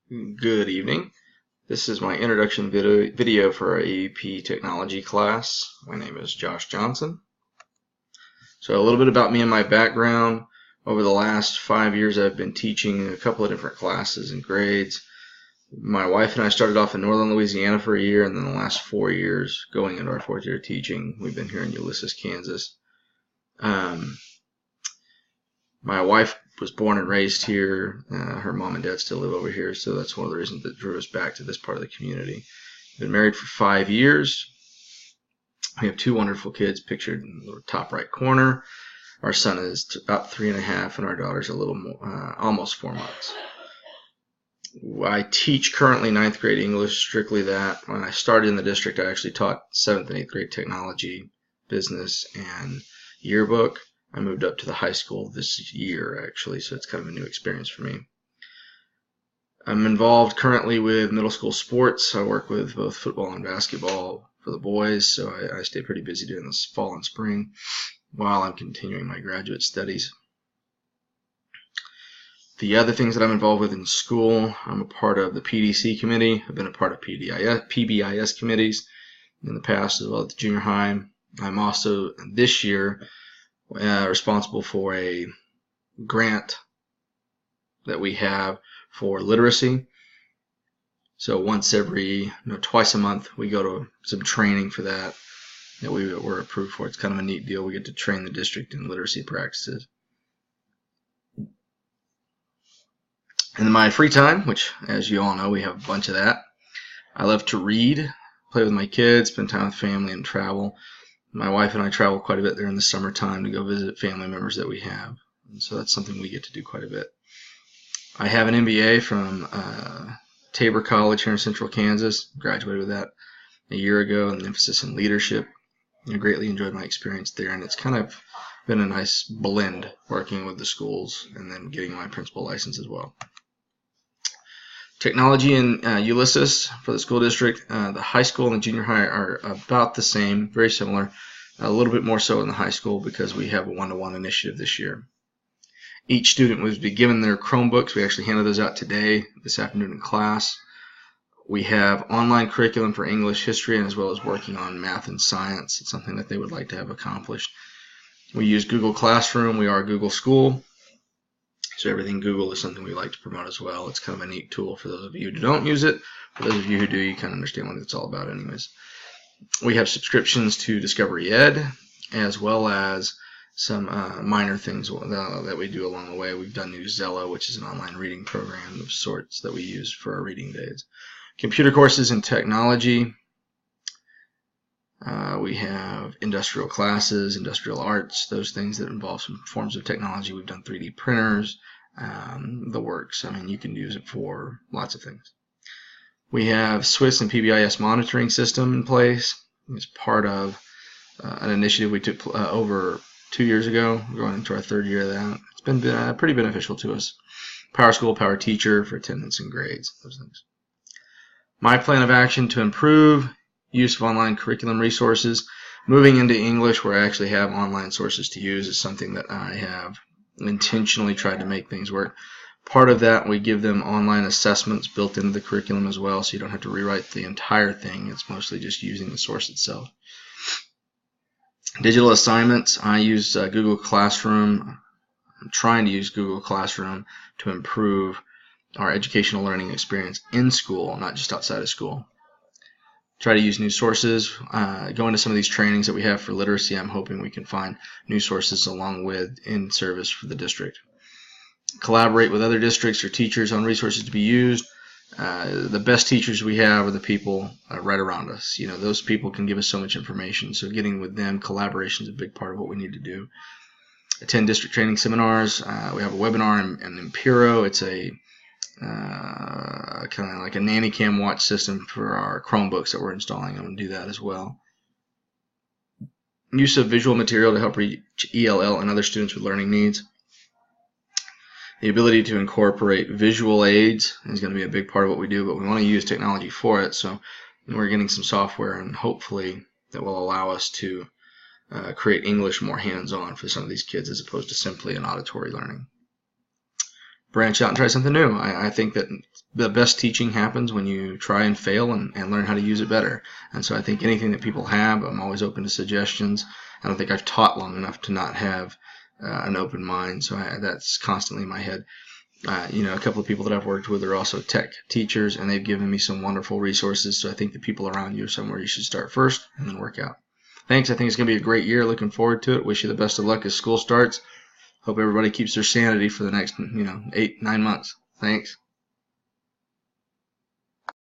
Good evening. This is my introduction video for our AEP technology class. My name is Josh Johnson. So a little bit about me and my background. Over the last 5 years I've been teaching a couple of different classes and grades. My wife and I started off in northern Louisiana for a year, and then the last 4 years, going into our 4th year teaching, we've been here in Ulysses, Kansas. My wife was born and raised here. Her mom and dad still live over here, so that's one of the reasons that drew us back to this part of the community. Been married for 5 years. We have 2 wonderful kids pictured in the top right corner. Our son is about 3.5, and our daughter's a little more, almost 4 months. I teach currently 9th grade English, strictly that. When I started in the district, I actually taught 7th and 8th grade technology, business, and yearbook. I moved up to the high school this year, actually, so it's kind of a new experience for me. I'm involved currently with middle school sports. I work with both football and basketball for the boys, so I stay pretty busy during this fall and spring while I'm continuing my graduate studies. The other things that I'm involved with in school, I'm a part of the PDC committee. I've been a part of PBIS committees in the past as well at the junior high. I'm also, this year, responsible for a grant that we have for literacy. So twice a month, we go to some training for that we're approved for. It's kind of a neat deal. We get to train the district in literacy practices. In my free time, which, as you all know, we have a bunch of that, I love to read, play with my kids, spend time with family, and travel. My wife and I travel quite a bit during the summertime to go visit family members that we have. And so that's something we get to do quite a bit. I have an MBA from Tabor College here in Central Kansas. Graduated with that a year ago, and an emphasis in leadership. I greatly enjoyed my experience there, and it's kind of been a nice blend working with the schools and then getting my principal license as well. Technology in Ulysses for the school district, the high school and the junior high are about the same, very similar, a little bit more so in the high school because we have a one-to-one initiative this year. Each student was be given their Chromebooks. We actually handed those out today, this afternoon in class. We have online curriculum for English, history, and as well as working on math and science. It's something that they would like to have accomplished. We use Google Classroom. We are a Google school. So everything Google is something we like to promote as well. It's kind of a neat tool for those of you who don't use it. For those of you who do, you kind of understand what it's all about anyways. We have subscriptions to Discovery Ed, as well as some minor things that we do along the way. We've done Newsella, which is an online reading program of sorts that we use for our reading days. Computer courses in technology. We have industrial classes, industrial arts, those things that involve some forms of technology. We've done 3D printers, the works. I mean, you can use it for lots of things. We have Swiss and PBIS monitoring system in place. It's part of an initiative we took over 2 years ago. We're going into our 3rd year of that. It's been pretty beneficial to us. Power School, Power Teacher for attendance and grades, those things. My plan of action to improve use of online curriculum resources. Moving into English, where I actually have online sources to use, is something that I have intentionally tried to make things work. Part of that, we give them online assessments built into the curriculum as well, so you don't have to rewrite the entire thing. It's mostly just using the source itself. Digital assignments, I use Google Classroom. I'm trying to use Google Classroom to improve our educational learning experience in school, not just outside of school. Try to use new sources. Go into some of these trainings that we have for literacy. I'm hoping we can find new sources along with in service for the district. Collaborate with other districts or teachers on resources to be used. The best teachers we have are the people right around us. You know, those people can give us so much information. So getting with them, collaboration is a big part of what we need to do. Attend district training seminars. We have a webinar in Impero. It's a kind of like a nanny cam watch system for our Chromebooks that we're installing. I'm going to do that as well. Use of visual material to help reach ELL and other students with learning needs. The ability to incorporate visual aids is going to be a big part of what we do, but we want to use technology for it. So we're getting some software, and hopefully that will allow us to create English more hands-on for some of these kids as opposed to simply an auditory learning. branch out and try something new. I think that the best teaching happens when you try and fail and learn how to use it better. And so I think anything that people have, I'm always open to suggestions. I don't think I've taught long enough to not have an open mind, so that's constantly in my head. A couple of people that I've worked with are also tech teachers, and they've given me some wonderful resources. So I think the people around you are somewhere you should start first and then work out. Thanks. I think it's going to be a great year. Looking forward to it. Wish you the best of luck as school starts. Hope everybody keeps their sanity for the next, 8-9 months. Thanks.